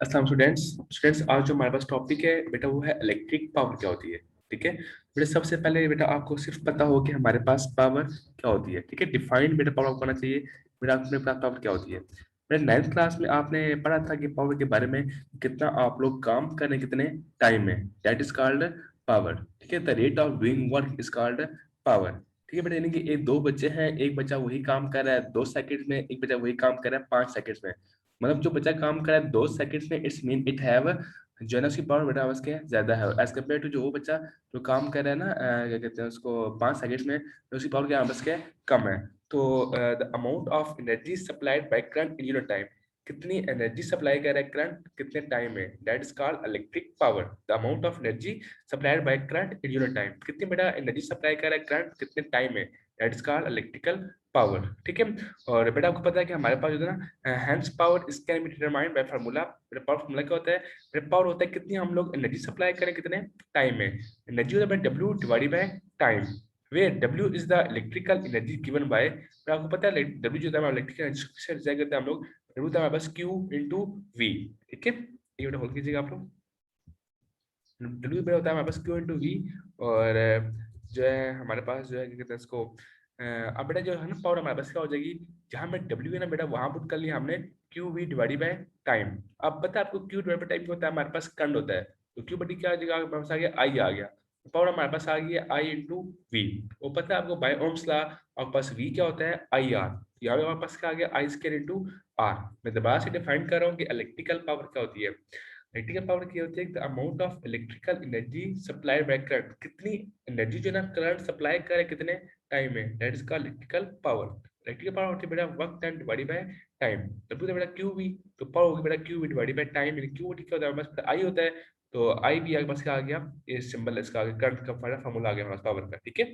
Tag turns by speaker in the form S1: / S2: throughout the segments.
S1: अस्सलाम students students आज जो हमारे पास टॉपिक है बेटा वो है इलेक्ट्रिक पावर क्या होती है। ठीक है बेटा, सबसे पहले बेटा आपको सिर्फ पता हो कि हमारे पास पावर क्या होती है। ठीक है, डिफाइंड बेटा पावर होना चाहिए। बेटा अपने पास पावर क्या होती है। बेटा 9th क्लास में आपने पढ़ा था कि पावर के बारे में, कितना आप लोग काम कर रहे हैं कितने टाइम में, दैट इज कॉल्ड पावर। ठीक है, the rate of doing work is called power. ठीक है बेटा, यानी कि एक दो बच्चे हैं, एक बच्चा वही काम कर रहा है 2 सेकंड में, एक बच्चा वही काम कर रहा है 5 सेकंड में। मतलब जो बच्चा काम कर रहा है 2 सेकंड्स में, इट्स मीन इट हैव जो है ना उसकी पावर बेटा उसके ज्यादा है एज कम्पेयर टू जो वो बच्चा जो काम कर रहा है ना क्या कहते हैं उसको 5 सेकंड्स में, तो उसकी पावर क्या बस के कम है। तो the amount of energy supplied by current in unit time, कितनी एनर्जी सप्लाई कर रहा है करंट कितने टाइम में, that is called electric power. The amount of energy supplied by current in unit time, कितनी बेटा एनर्जी सप्लाई कर रहा है करंट कितने टाइम में, that is called electrical power. ठीक है, और बेटा आपको पता है कि हमारे पास जो है ना हैंस पावर इस can be determined by formula. मेरा पावर फार्मूला क्या होता है, मेरा पावर होता है कितनी हम लोग एनर्जी सप्लाई करें कितने टाइम में। एनर्जी होता है W divided by time, where W is the electrical energy given by. आपको पता है डब्ल्यू जो है इलेक्ट्रिकल एनर्जी से डिजाइन करते हैं हम लोग, डब्ल्यू होता है हमारे पास क्यू इंटू वी। ठीक है, ये बेटा होल कीजिएगा आप लोग। डब्ल्यू होता है हमारे पास क्यू इंटू वी। और जो है हमारे पास जो है क्या कहते हैं इसको अब बेटा जो है ना पावर हमारे पास क्या हो जाएगी, जहां में डब्ल्यू है ना बेटा वहां पुट कर लिया हमने Q V divided by time. अब पता है आपको क्यू डिवाइड बाय टाइम क्या होता है, हमारे पास करंट होता है, तो क्यू बटी क्या आ जाएगा हमारे पास आ गया आई आ गया, पावर हमारे पास आ गई है आई इंटू वी। वो पता है आपको बाय ओम्स लॉ, आपके पास वी क्या होता है आई आर, यहाँ पे हमारे पास क्या आ गया आई स्क्वायर इंटू आर। मैं दोबारा से डिफाइन कर रहा हूँ कि इलेक्ट्रिकल पावर क्या होती है। इलेक्ट्रिकल पावर क्या होती है, the amount of electrical energy supply by current, कितनी एनर्जी जो ना करंट सप्लाई करे कितने टाइम में, that is called electrical power. Electrical power होती है बेटा work done divided by time. तब तो बेटा क्यू वी, तो पावर होगी बेटा Q V divided by time, यानी क्यू क्या होता है हमारे पास आई होता है, तो आई भी आगे पास क्या आ गया, ये सिंबल इसका आ गया, करंट का फार्मूला आ गया हमारे पास पावर का। ठीक है,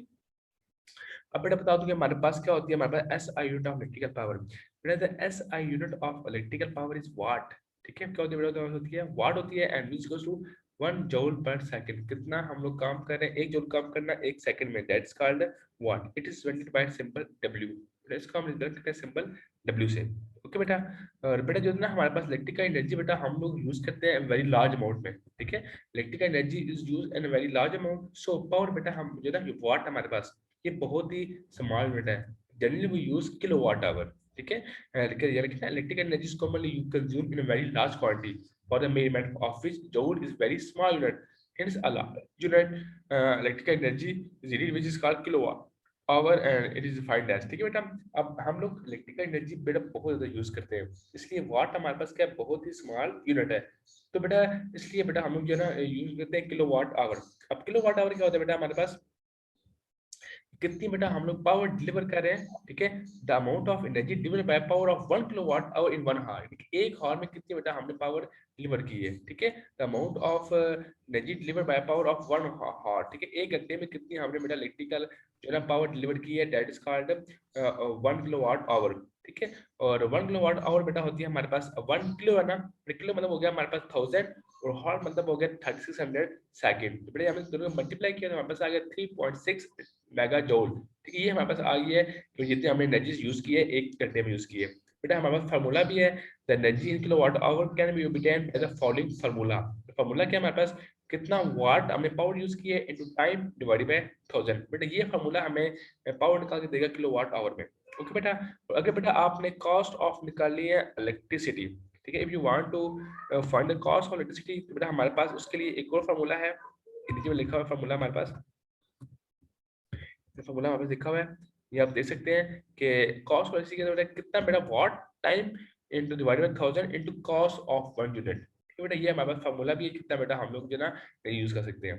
S1: अब बेटा बता दूं कि हमारे पास क्या होती है, हमारे पास S I unit of electrical power. बेटा the S I unit of electrical power is watt. ठीक है, क्या होती है बेटा, होती है वाट होती है, and equals to 1 joule per second. कितना हम लोग काम कर रहे हैं, 1 जूल काम करना 1 सेकंड में, that's called watt. It is represented by symbol W, इसको हम रिप्रेजेंट करते हैं सिंबल डब्ल्यू से। ओके बेटा, और बेटा जो है ना हमारे पास इलेक्ट्रिकल एनर्जी बेटा हम लोग यूज करते हैं वेरी लार्ज अमाउंट में। ठीक है, electrical energy is use in very large amount, so power बेटा हम जो है ना वाट हमारे पास ये बहुत ही स्मॉल यूनिट है, generally we use kilowatt hour. ठीक है, electrical energy is commonly consume in very large quantity for the measurement of which joule is very small unit, hence a large unit electrical energy is needed which is called kilowatt power and it is defined as। ठीक है बेटा, अब हम लोग electrical energy बेटा बहुत ज्यादा use करते हैं, इसलिए वाट हमारे पास क्या है बहुत ही स्मॉल यूनिट है। तो बेटा इसलिए बेटा हम लोग जो है ना यूज करते हैं किलोवाट आवर। अब किलोवाट आवर क्या होता है बेटा, हमारे पास कितनी बेटा हम लोग पावर डिलीवर कर रहे हैं। ठीक है, the amount of energy deliver by power of 1 kilowatt hour in 1 hour, एक हावर में कितनी बेटा हमने पावर डिलीवर की है। ठीक है, the amount of energy deliver by power of 1 हावर। ठीक है, 1 घंटे में कितनी हमने बेटा इलेक्ट्रिकल जो है ना पावर डिलीवर की है, that is called 1 kilowatt hour. ठीक है, और 1 किलोवाट आवर बेटा होती है हमारे पास 1 किलो है ना, किलो मतलब हो गया हमारे पास 1000, और हॉर मतलब हो गया 3600 सेकंड। तो बेटा हमने दोनों मल्टीप्लाई किया तो हमारे पास आ गया 3.6 मेगा जूल। ठीक है, ये हमारे पास आ गई है कि जितनी हमने एनर्जी यूज की है 1 घंटे में यूज की है। बेटा हमारे पास फार्मूला भी है, the energy in kilowatt hour can be obtained by the following formula. Formula क्या है हमारे पास, कितना वाट हमने पावर यूज की है इनटू टाइम डिवाइडेड बाय 1000। बेटा ये फार्मूला हमें पावर निकाल के देगा किलोवाट आवर में। ओके बेटा, अगर बेटा आपने कॉस्ट ऑफ निकाली है इलेक्ट्रिसिटी, ठीक है, if you want to find the cost of electricity, तो बेटा हमारे पास उसके लिए एक और फार्मूला है, नीचे में लिखा हुआ फार्मूला हमारे पास, फार्मूला हमारे पास लिखा हुआ है, ये आप देख सकते हैं कि कॉस्ट ऑफ इलेक्ट्रिसिटी बेटा कितना बेटा what time into divided by 1000 into cost of 1 unit. ठीक है बेटा, ये हमारे पास फार्मूला भी है कितना बेटा हम लोग जो ना यूज कर सकते हैं।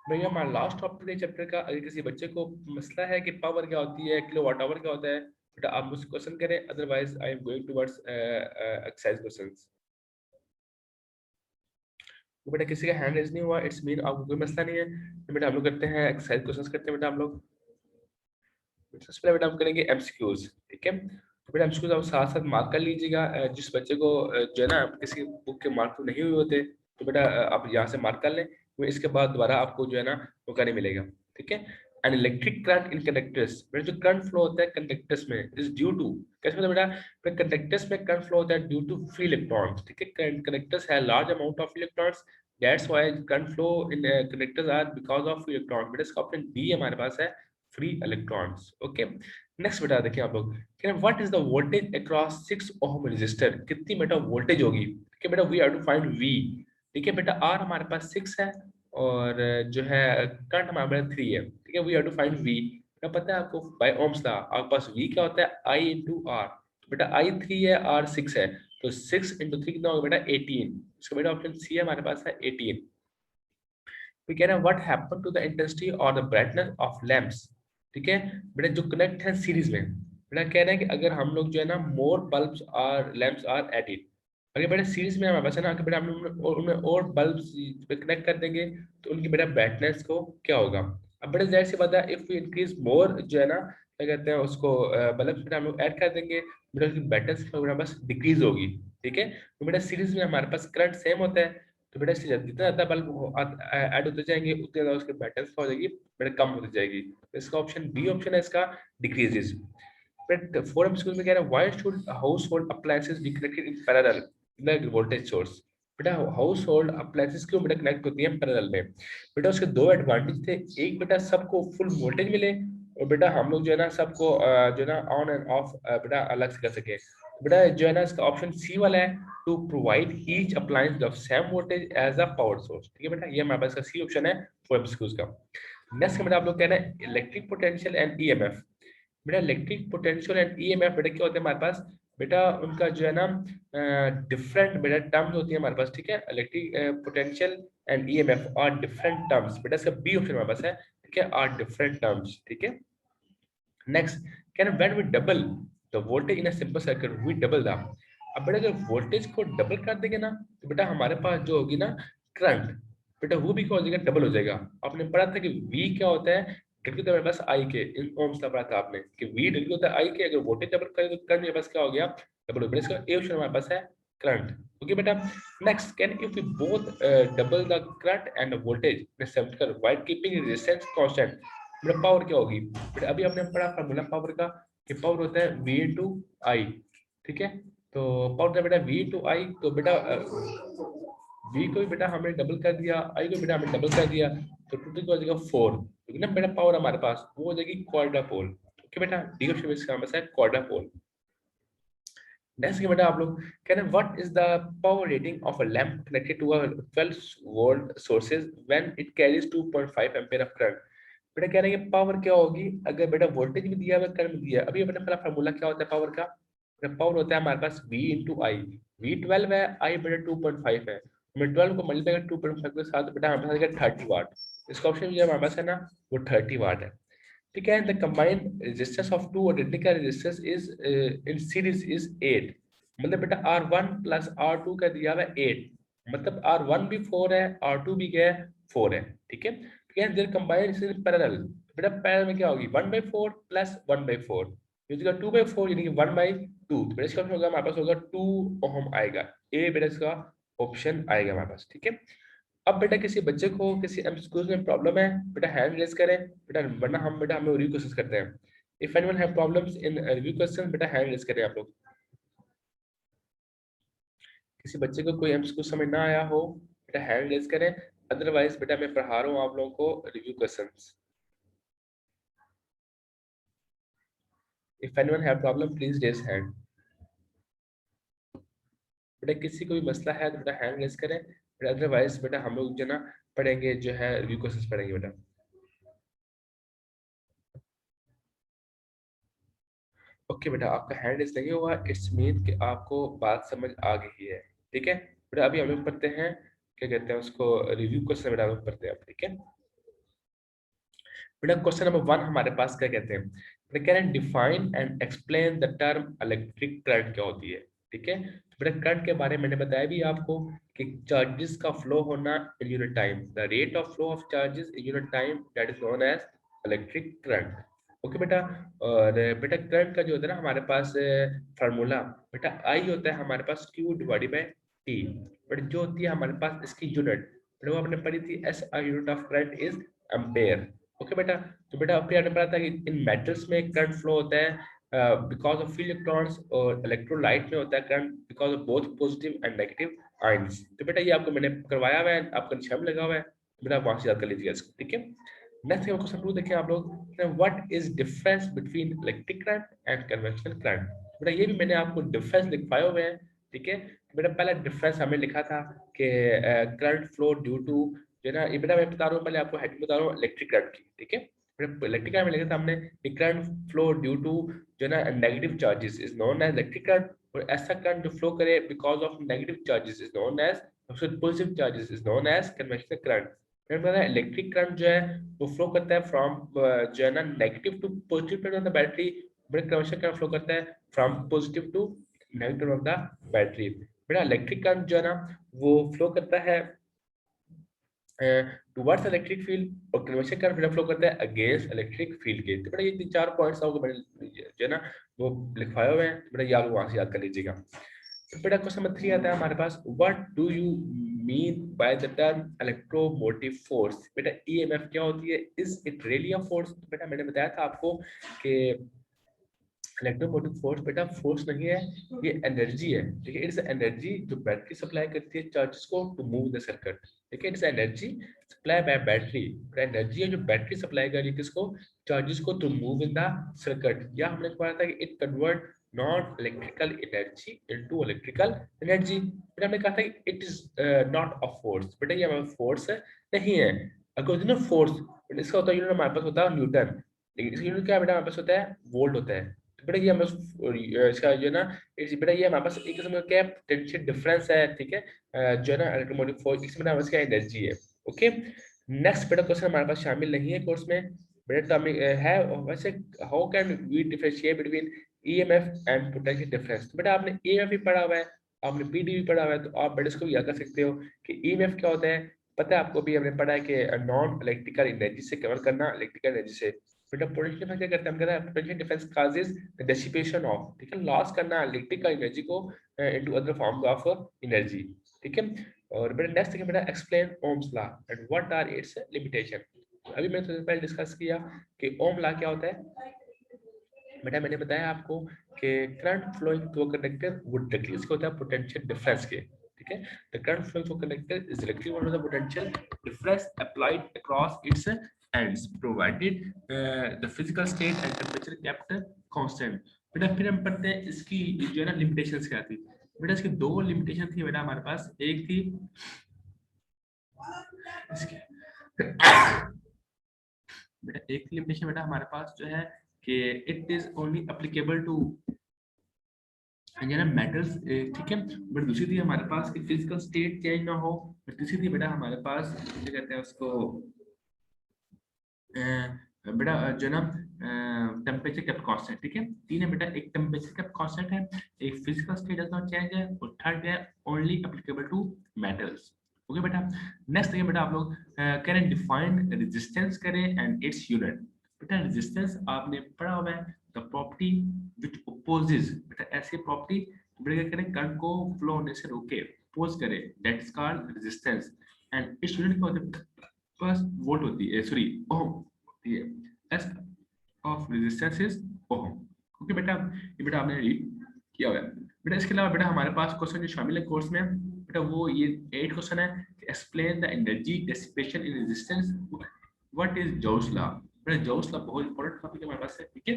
S1: भैया हमारा लास्ट टॉपिक है चैप्टर का, अगर किसी बच्चे को मसला है कि पावर क्या होती है, किलोवाट आवर क्या होता है, बेटा आप मुझसे क्वेश्चन करें, otherwise I am going towards exercise questions. तो बेटा किसी का हैंड रेज नहीं हुआ, इट्स मीन आपको कोई मसला नहीं है, तो बेटा हम लोग करते हैं एक्सरसाइज क्वेश्चंस करते हैं बेटा हम लोग। सबसे पहले बेटा हम करेंगे एमसीक्यूज। ठीक है, तो बेटा एमसीक्यूज आप साथ साथ मार्क कर लीजिएगा, जिस बच्चे को जो है ना किसी बुक के मार्क तो नहीं हुए होते, तो बेटा आप यहाँ से मार्क कर लें, तो इसके बाद दोबारा आपको जो है ना मौका नहीं मिलेगा। ठीक है, an electric current in conductors, बेटा जो करंट फ्लो होता है कंडक्टर्स में इज ड्यू टू, कैसे मतलब बेटा कंडक्टर्स में करंट फ्लो होता है ड्यू टू फ्री इलेक्ट्रॉन्स, ठीक है, कंडक्टर्स है large amount of electrons, that's why current flow in conductors are because of free electron, बेटा इसका ऑप्शन डी हमारे पास है फ्री इलेक्ट्रॉन्स। ओके, नेक्स्ट बेटा देखिए आप लोग, what is the voltage across 6 ohm resistor, कितनी बेटा वोल्टेज होगी, ठीक है बेटा we have to find V, ठीक है बेटा आर हमारे पास 6 है और जो है करंट हमारे पास 3 है, ठीक है we have to find V, क्या पता है आपको बाय ओम्स लॉ आपके पास v क्या होता है i इंटू आर, बेटा i 3 है r 6 है, तो 6 इंटू 3 कितना होगा बेटा 18, इसका बेटा ऑप्शन सी हमारे पास है 18। तो कह रहे हैं what happen to the intensity और द ब्राइटनेस ऑफ लैंप्स, ठीक है बेटा जो कनेक्ट है सीरीज में, बेटा कह रहे हैं कि अगर हम लोग जो है ना more bulbs or lamps are added, अगर बेटा सीरीज में हमारे पास है ना कि बेटा हम उनमें और बल्ब्स कनेक्ट कर देंगे तो उनकी बेटा ब्राइटनेस को क्या होगा, अब बेटा जाहिर सी बात है इफ वी इंक्रीज मोर जो है ना क्या कहते हैं उसको बल्ब बेटा हम लोग ऐड कर देंगे, बेटा उसकी ब्राइटनेस हमारे पास डिक्रीज होगी, ठीक है, तो बेटा सीरीज में हमारे पास करंट सेम होता है, तो बेटा इससे जितना ज्यादा बल्ब ऐड होते जाएंगे उतने ज्यादा उसकी ब्राइटनेस हो जाएगी बेटा कम होती जाएगी, तो इसका ऑप्शन बी ऑप्शन है इसका डिक्रीजेस। बट फोरम स्कूल में कह रहा है why should house hold appliances be connected in parallel in voltage source, बेटा हाउस होल्ड अप्लायंसेस क्यों बेटा कनेक्ट होती हैं पैरेलल में, बेटा उसके दो एडवांटेज थे, एक बेटा सबको फुल वोल्टेज मिले और बेटा हम लोग जो है ना सबको जो है ना ऑन एंड ऑफ बेटा अलग से कर सके, बेटा जो है ना इसका ऑप्शन सी वाला है to provide each appliance of same voltage as a power source, ठीक है बेटा ये हमारे पास का सी ऑप्शन है फॉर एमसीक्यूज का। नेक्स्ट बेटा आप लोग कह रहे हैं इलेक्ट्रिक पोटेंशियल एंड ईएमएफ, बेटा इलेक्ट्रिक पोटेंशियल एंड ईएमएफ बेटा क्या होते हैं हमारे पास, बेटा उनका जो है ना डिफरेंट बेटा टर्म्स होती है हमारे पास, ठीक है, electric potential and EMF are different terms, बेटा इसका बी ऑप्शन हमारे पास है, ठीक है, आर डिफरेंट टर्म्स, ठीक है। Next can when we double the voltage in a simple circuit we double the, अब बेटा अगर वोल्टेज को डबल कर देंगे ना तो बेटा हमारे पास जो होगी ना करंट, बेटा वो भी क्या हो जाएगा डबल हो जाएगा, आपने पढ़ा था कि v क्या होता है डेल्टा हमारे पास आई के इन ओम्स का पढ़ा था आपने कि v डेल्टा होता है आई के, अगर वोल्टेज डबल करें तो करंट मेरे पास क्या हो गया डबल हो गया, इसका ए ऑप्शन हमारे पास है करंट। ओके बेटा next can if we both double the current and voltage in same कर व्हाइल कीपिंग रेजिस्टेंस कांस्टेंट, बेटा पावर क्या होगी, बेटा अभी हमने पढ़ा फार्मूला पावर का कि पावर होता है v इनटू आई, ठीक है, तो पावर होता है बेटा v इनटू आई, तो बेटा v को भी बेटा हमने डबल कर दिया i को बेटा हमने डबल कर दिया, तो टोटल क्या हो जाएगा 4, क्योंकि ना बेटा पावर हमारे पास वो हो जाएगी क्वाड्रा पोल, ओके बेटा डी ऑप्शन में इसका आंसर है क्वाड्रा पोल। नेक्स्ट के बेटा आप लोग कह रहे हैं what is the power rating of a lamp connected to a 12 volt sources when it carries 2.5 ampere of current, बेटा कह रहे हैं कि पावर क्या होगी अगर बेटा वोल्टेज भी दिया हुआ करंट भी दिया है, अभी अपने पहला फार्मूला क्या होता है पावर का, पावर होता है हमारे पास v इंटू आई, v 12 है i बेटा 2.5 है, मैं 12 को मल्टीप्लाई कर 2.5 के साथ बेटा हमारे पास आ गया 30 वाट, इसका ऑप्शन जो हमारे पास है ना वो 30 वाट है, ठीक है, the combined resistance of two identical resistance is in series is 8, मतलब बेटा R1 प्लस R2 का दिया हुआ है 8, मतलब R1 भी 4 है R2 भी क्या है 4 है, ठीक है, again their combined is in parallel, बेटा पैरेलल में क्या होगी 1/4 प्लस 1/4, इसका 2/4 यानी कि 1/2, तो बेटा इसका ऑप्शन होगा हमारे पास होगा 2 ओम आएगा, ए बेटा इसका ऑप्शन आएगा हमारे पास, ठीक है। अब बेटा किसी बच्चे को किसी एमसीक्यूज में प्रॉब्लम है बेटा हैंड रेज करें बेटा, वरना हम बेटा हमें रिव्यू क्वेश्चंस करते हैं, if anyone have problems in review question बेटा हैंड रेज करें आप लोग, किसी बच्चे को कोई एमसीक्यू समझ ना आया हो बेटा हैंड रेज करें, अदरवाइज बेटा मैं पढ़ा रहा हूँ आप लोगों को review questions, if anyone have problem please raise hand, बेटा किसी को भी मसला है तो बेटा हैंड रेज करें, बेटा अदरवाइज बेटा हम लोग जो ना पढ़ेंगे जो है रिव्यू क्वेश्चंस पढ़ेंगे बेटा। ओके बेटा आपका हैंड रेज नहीं हुआ इट्स मीन कि आपको बात समझ आ गई है, ठीक है बेटा अभी हम लोग पढ़ते हैं क्या कहते हैं उसको रिव्यू क्वेश्चन बेटा हम लोग पढ़ते हैं, ठीक है बेटा क्वेश्चन नंबर 1 हमारे पास क्या कहते हैं, बेटा कह रहे हैं define and explain the term electric current क्या होती है, ठीक है, तो बेटा करंट के बारे में मैंने बताया भी आपको कि चार्जेस का फ्लो होना इन unit time, the rate of flow of charges in unit time that is known as electric current, okay बेटा, और बेटा करंट का जो होता है ना हमारे पास फार्मूला बेटा आई होता है हमारे पास Q divided by T, but जो होती है हमारे पास इसकी यूनिट बेटा वो आपने पढ़ी थी S I unit of current is ampere, okay बेटा, तो बेटा फिर आपने पढ़ा था कि इन मेटल्स में करंट फ्लो होता है बिकॉज ऑफ फ्री इलेक्ट्रॉन्स, और इलेक्ट्रोलाइट में होता है current because of both positive and negative ions. तो बेटा ये आपको मैंने करवाया हुआ है, आपका निशान भी लगा हुआ है, बेटा वहां से याद कर लीजिएगा इसको, ठीक है। नेक्स्ट क्वेश्चन टू देखें आप लोग, what is difference between electric current and conventional current. बेटा ये भी मैंने आपको डिफरेंस लिखवाए हुए हैं, ठीक है। बेटा पहला डिफरेंस हमने लिखा था कि करंट फ्लो ड्यू टू, जो है ना, ये बेटा मैं बता रहा हूँ, पहले आपको हेडिंग बता रहा हूँ इलेक्ट्रिक करंट की, ठीक है। इलेक्ट्रिक करंट में लिखा था हमने करंट फ्लो ड्यू टू, जो है ना, negative charges is known as electric current, और ऐसा करंट जो फ्लो करे because of negative charges is known as, positive charges is known as conventional current. Electric current जो है वो फ्लो करता है फ्रॉम, जो है ना, negative to positive of the battery, but conventional current flow करता है from positive to negative of the battery. बेटा इलेक्ट्रिक करंट जो है ना वो फ्लो करता है टुवर्ड्स इलेक्ट्रिक फील्ड, और कन्वेंशन करंट बेटा फ्लो करता है अगेंस्ट इलेक्ट्रिक फील्ड के। तो बेटा ये तीन चार पॉइंट्स आपको मैंने जो है ना वो लिखवाए हुए हैं, बेटा ये आप वहां से याद कर लीजिएगा। तो बेटा क्वेश्चन नंबर 3 आता है हमारे पास, what do you mean by the term electromotive force. बेटा ईएमएफ क्या होती है, is it really a force. बेटा मैंने बताया था आपको कि इलेक्ट्रोमोटिव फोर्स बेटा फोर्स नहीं है, ये एनर्जी है, ठीक है। इट्स एनर्जी जो बैटरी सप्लाई करती है चार्जेस को टू मूव द सर्किट, ठीक है। It's energy supply bye battery, energy है जो बैटरी सप्लाई कर रही है किसको, चार्जेस को, to move in the circuit. या हमने कहा था कि it convert non electrical energy into electrical energy. बेटा हमने कहा था कि it is not a force, बेटा ये हमारा फोर्स नहीं है। अगर फोर्स इसका होता है यूनिट, हमारे पास होता है न्यूटन, लेकिन इसका यूनिट क्या है बेटा, हमारे पास होता है वोल्ट होता है। बेटा ये हमारे इसका जो है ना, बेटा ये हमारे पास एक किस्म का क्या पोटेंशियल डिफरेंस है, ठीक है, जो है ना इलेक्ट्रोमोटिव फोर्स, इसमें हमारे पास क्या एनर्जी है। ओके, नेक्स्ट बेटा क्वेश्चन हमारे पास शामिल नहीं है कोर्स में, बेटा तो हमें है वैसे, how can we differentiate between EMF and potential difference. तो बेटा आपने ईएमएफ भी पढ़ा हुआ है, आपने पीडी भी पढ़ा हुआ है, तो आप बेटा इसको भी याद कर सकते हो कि ईएमएफ क्या होता है। पता है आपको भी, हमने पढ़ा है कि नॉन इलेक्ट्रिकल एनर्जी से कन्वर्ट करना इलेक्ट्रिकल एनर्जी से। बेटा पोटेंशियल डिफरेंस क्या करते हैं, हम कहते हैं potential difference causes the dissipation of, ठीक है, लॉस करना इलेक्ट्रिकल एनर्जी को into other form of energy, ठीक है। और बेटा नेक्स्ट देखिए बेटा, explain Ohm's law and what are its limitation. अभी मैंने थोड़ी देर पहले डिस्कस किया कि ओम लॉ क्या होता है। बेटा मैंने बताया आपको कि current flowing through conductor would directly, इसका होता है पोटेंशियल डिफरेंस के, ठीक है। The current flowing through conductor is directly one of the potential difference applied across its ends provided the physical state and temperature kept constant। बेटा फिर हम पढ़ते हैं इसकी जो है ना लिमिटेशंस क्या थी। बेटा इसकी दो लिमिटेशन थी बेटा हमारे पास, एक थी इसकी बेटा एक लिमिटेशन बेटा हमारे पास जो है कि it is only applicable to metals, ठीक है। बट दूसरी थी हमारे पास कि फिजिकल स्टेट चेंज ना हो। तीसरी थी बेटा हमारे पास क्या कहते हैं उसको, बेटा जो ना टेम्परेचर केप्ट कांस्टेंट, ठीक है। तीन है बेटा, एक टेम्परेचर केप्ट कांस्टेंट है, एक physical state does not change है, और थर्ड है only applicable to metals. Okay बेटा, नेक्स्ट देखिए बेटा आप लोग, कैन डिफाइन रेजिस्टेंस करें एंड इट्स यूनिट। बेटा रेजिस्टेंस आपने पढ़ा हुआ है, द प्रॉपर्टी व्हिच अपोजेस, बेटा ऐसी प्रॉपर्टी बेटा क्या करें, करंट को फ्लो होने से रोके, अपोज करे, that is called resistance. And its unit क्या होता है, बस वोल्ट होती है, सॉरी ओम होती है। S of resistance is ohm. Okay बेटा, ये बेटा आपने रीड किया हुआ है। बेटा इसके अलावा बेटा हमारे पास क्वेश्चन जो शामिल है कोर्स में, बेटा वो ये 8 क्वेश्चन है, explain the energy dissipation in resistance, what is जोस लॉ। बेटा जोस लॉ बहुत इंपॉर्टेंट टॉपिक हमारे पास है, ठीक है।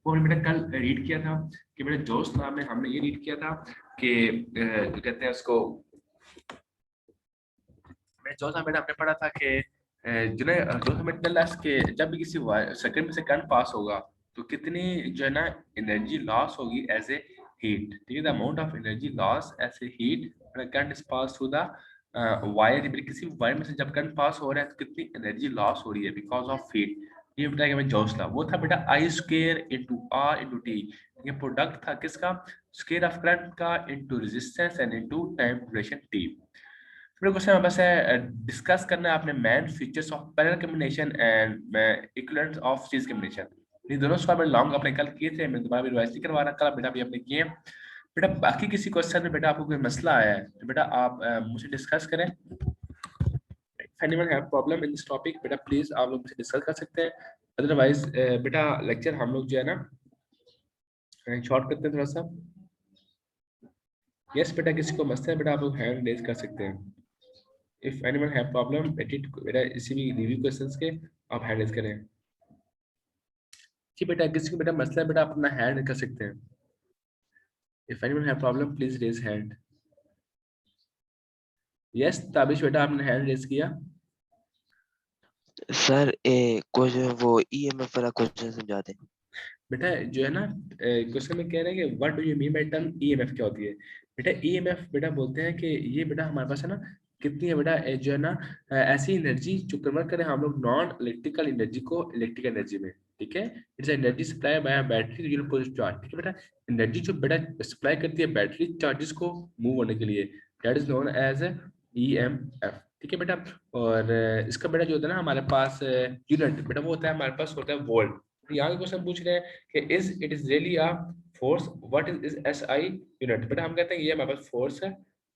S1: वो हमने बेटा कल रीड किया था कि बेटा जोस लॉ में हमने ये रीड किया था कि जो कहते हैं उसको, जोस लॉ बेटा हमने पढ़ा था कि जो हमें टेल के जब भी किसी सेकंड में से करंट पास होगा तो कितनी जो है ना एनर्जी लॉस होगी एज ए हीट, ठीक है। The amount of energy loss as a heat current is pass through the wire, किसी वायर में से जब करंट पास हो रहा है तो कितनी एनर्जी लॉस हो रही है बिकॉज ऑफ हीट। ये बताया हमें जोस लॉ, वो था बेटा I square into R into T, ये प्रोडक्ट था किसका, स्क्वायर ऑफ करंट का into resistance and into time duration T. फिर क्वेश्चन हमारे पास है, डिस्कस करना है आपने main features of parallel combination and equivalent of series combination. ये दोनों सवाल मैं लॉन्ग अपने कल किए थे, मैं दोबारा भी रिवाइज नहीं करवा रहा, कल बेटा भी आपने किए। बेटा बाकी किसी क्वेश्चन में बेटा आपको कोई मसला आया है तो बेटा आप मुझसे डिस्कस करें। Anyone have problem in this topic बेटा प्लीज आप लोग मुझसे डिस्कस कर सकते हैं, अदरवाइज बेटा लेक्चर हम लोग जो है ना शॉर्ट करते हैं थोड़ा सा। यस बेटा किसी को मसला है बेटा आप लोग हैंड रेज कर सकते हैं। इफ एनीवन हैव प्रॉब्लम बेटा इसी भी रिव्यू क्वेश्चंस के आप हैंड रेज करें। जी बेटा किसी को बेटा मसला है बेटा आप अपना हैंड कर सकते हैं। If anyone have problem please raise hand. Yes Tabish बेटा आपने हैंड रेज किया।
S2: सर कुछ वो ईएमएफ वाला क्वेश्चन समझा दें।
S1: बेटा जो है ना क्वेश्चन में कह रहे हैं कि what do you mean by term EMF क्या होती है। बेटा ईएमएफ बेटा बोलते हैं कि ये बेटा हमारे पास है ना कितनी है बेटा जो है ना ऐसी एनर्जी जो कन्वर्ट करे हम लोग नॉन इलेक्ट्रिकल एनर्जी को इलेक्ट्रिकल एनर्जी में। ठीक है, it's energy supply bye battery unit positive charge. ठीक है बेटा, एनर्जी जो बेटा सप्लाई करती है बैटरी चार्जेस को मूव होने के लिए, that is known as EMF. ठीक है बेटा, और इसका बेटा जो होता है ना हमारे पास यूनिट बेटा वो होता है हमारे पास होता है वोल्ट। यहाँ के क्वेश्चन पूछ रहे हैं कि it is really a force, what is SI unit. बेटा हम कहते हैं ये हमारे पास फोर्स है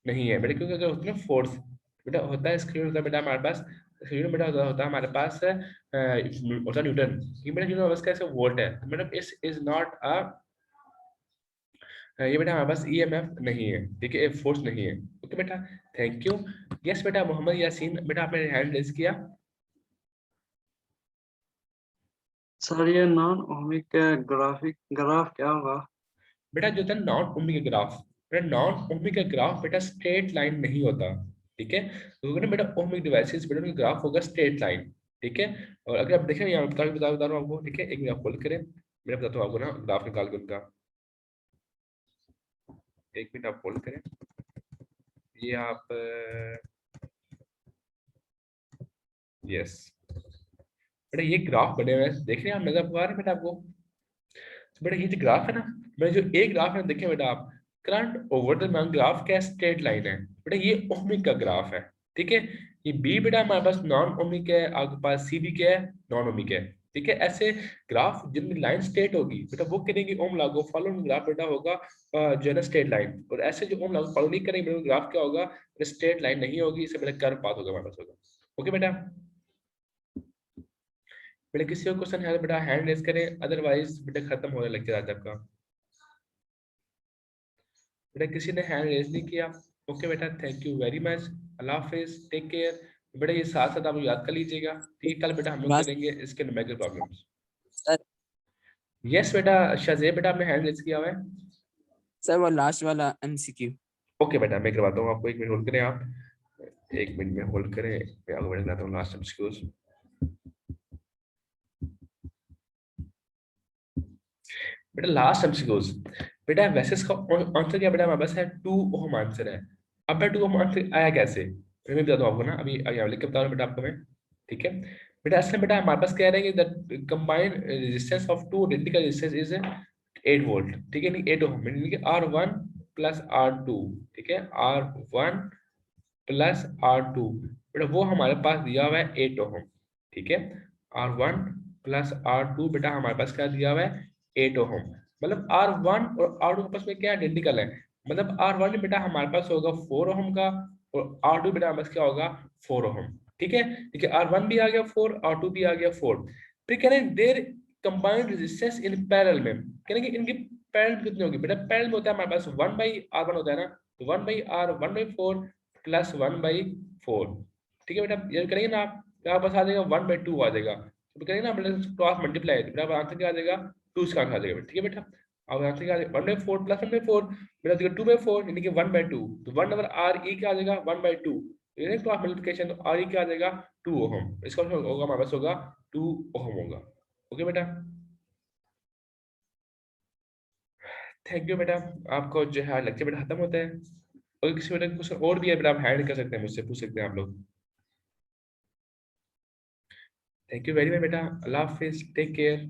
S1: नहीं है बेटा, क्योंकि अगर होता है फोर्स बेटा होता है इसका होता है बेटा हमारे पास यूनिट बेटा होता है हमारे पास होता है न्यूटन। ये बेटा न्यूटन बस कैसे वोल्ट है मतलब इज नॉट अ ये बेटा हमारे पास ईएमएफ नहीं है। ठीक है, फोर्स नहीं है। ओके बेटा, थैंक यू। यस बेटा मोहम्मद यासीन बेटा आपने हैंड रेज किया।
S3: सर ये नॉन ओमिक ग्राफ क्या होगा?
S1: बेटा जो होता है नॉन ओमिक ग्राफ, बेटा नॉन ओमिक ग्राफ बेटा स्ट्रेट लाइन नहीं होता। ठीक है, तो ना बेटा ओमिक डिवाइसेस बेटा उनका ग्राफ होगा स्ट्रेट लाइन। ठीक है, और अगर आप देखें यहाँ बता रहा हूँ आपको। ठीक है, एक मिनट आप खोल करें, मैं बताता हूँ आपको ना ग्राफ निकाल के उनका। एक मिनट आप खोल करें, ये आप यस बेटा ये ग्राफ बने हुए हैं, देख रहे हैं आप, नजर आ रहे हैं बेटा आपको। तो बेटा ये जो ग्राफ है ना, बेटा जो एक ग्राफ है देखें बेटा आप, current over the man graph क्या स्ट्रेट लाइन है बेटा, ये ओमिक का ग्राफ है। ठीक है, ये बी बेटा हमारे पास नॉन ओमिक है, आपके पास सी भी क्या है नॉन ओमिक है। ठीक है, ऐसे ग्राफ जिनमें लाइन स्ट्रेट होगी बेटा वो करेंगे ओम लागू फॉलो ग्राफ बेटा होगा जो है ना स्ट्रेट लाइन, और ऐसे जो ओम लागू फॉलो नहीं करेंगे बेटा ग्राफ क्या होगा स्ट्रेट लाइन नहीं होगी, इससे बेटा कर्व पाथ होगा हमारे पास होगा। ओके बेटा, बेटा किसी और क्वेश्चन है बेटा हैंड रेज करें, अदरवाइज बेटा खत्म हो रहा लेक्चर आज आपका। बेटा किसी ने हैंड रेज नहीं किया। ओके बेटा, थैंक यू वेरी मच, अल्लाह हाफिज, टेक केयर। बेटा ये साथ साथ आप याद कर लीजिएगा। ठीक है, कल बेटा हम लोग करेंगे इसके न्यूमेरिकल प्रॉब्लम्स।
S2: सर
S1: यस बेटा शाज़ेब बेटा आपने हैंड रेज किया हुआ है।
S4: सर वो लास्ट वाला एमसीक्यू।
S1: ओके बेटा मैं करवाता हूँ आपको, एक मिनट होल्ड करें आप, एक मिनट में होल्ड करें, मैं आपको बताता हूँ लास्ट एमसीक्यूज। बेटा लास्ट एमसीक्यूज बेटा वैसे इसका आंसर क्या बेटा हमारे पास है 2 ओम आंसर है। अब बेटा 2 ओम आंसर आया कैसे, फिर मैं बताता हूँ आपको ना, अभी यहाँ लिख के बता रहा हूँ बेटा आपको मैं। ठीक है बेटा, असल में बेटा हमारे पास कह रहे हैं कि the combined resistance of two identical resistance is 8 volt. ठीक है, नहीं 8 ओम मीनिंग कि R1 प्लस R2। ठीक है, R1 प्लस R2 बेटा वो हमारे पास दिया हुआ है 8 ओम। ठीक है, R1 प्लस R2 बेटा हमारे पास क्या दिया हुआ है 8 ओम। मतलब R1 और R2 के पास में क्या आइडेंटिकल है, मतलब R1 बेटा हमारे पास होगा 4 ओम का, और R2 बेटा हमारे पास क्या होगा 4 ओम। ठीक है, ठीक है, R1 भी आ गया 4, R2 भी आ गया 4। फिर कह रहे हैं their combined resistance in parallel में, कह रहे हैं कि इनकी पैरेलल कितनी होगी बेटा, पैरेलल में होता है हमारे पास 1/R1 होता है ना, तो 1/R 1/4 प्लस 1/4। ठीक है बेटा, ये करेंगे ना आप, यहाँ पास आ जाएगा 1/2 आ जाएगा, तो करेंगे ना मतलब क्रॉस मल्टीप्लाई, तो बेटा आंसर क्या आ जाएगा 2 इसका आंसर आ जाएगा। ठीक है बेटा, अब आंसर क्या आ जाएगा 1/4 प्लस 1/4 बेटा देखिए 2/4 यानी कि 1/2, तो 1 ओवर आर ई क्या आ जाएगा 1/2, ये क्रॉस मल्टीप्लिकेशन, तो आर ई क्या आ जाएगा 2 ओम, इसका होगा हमारे पास होगा 2 ओम होगा। ओके बेटा, थैंक यू बेटा, आपको जो है लेक्चर बेटा खत्म होता है, और किसी बेटा कुछ और भी है बेटा आप हैंड कर सकते हैं, मुझसे पूछ सकते हैं आप लोग। थैंक यू वेरी मच बेटा, अल्लाह हाफिज, टेक केयर।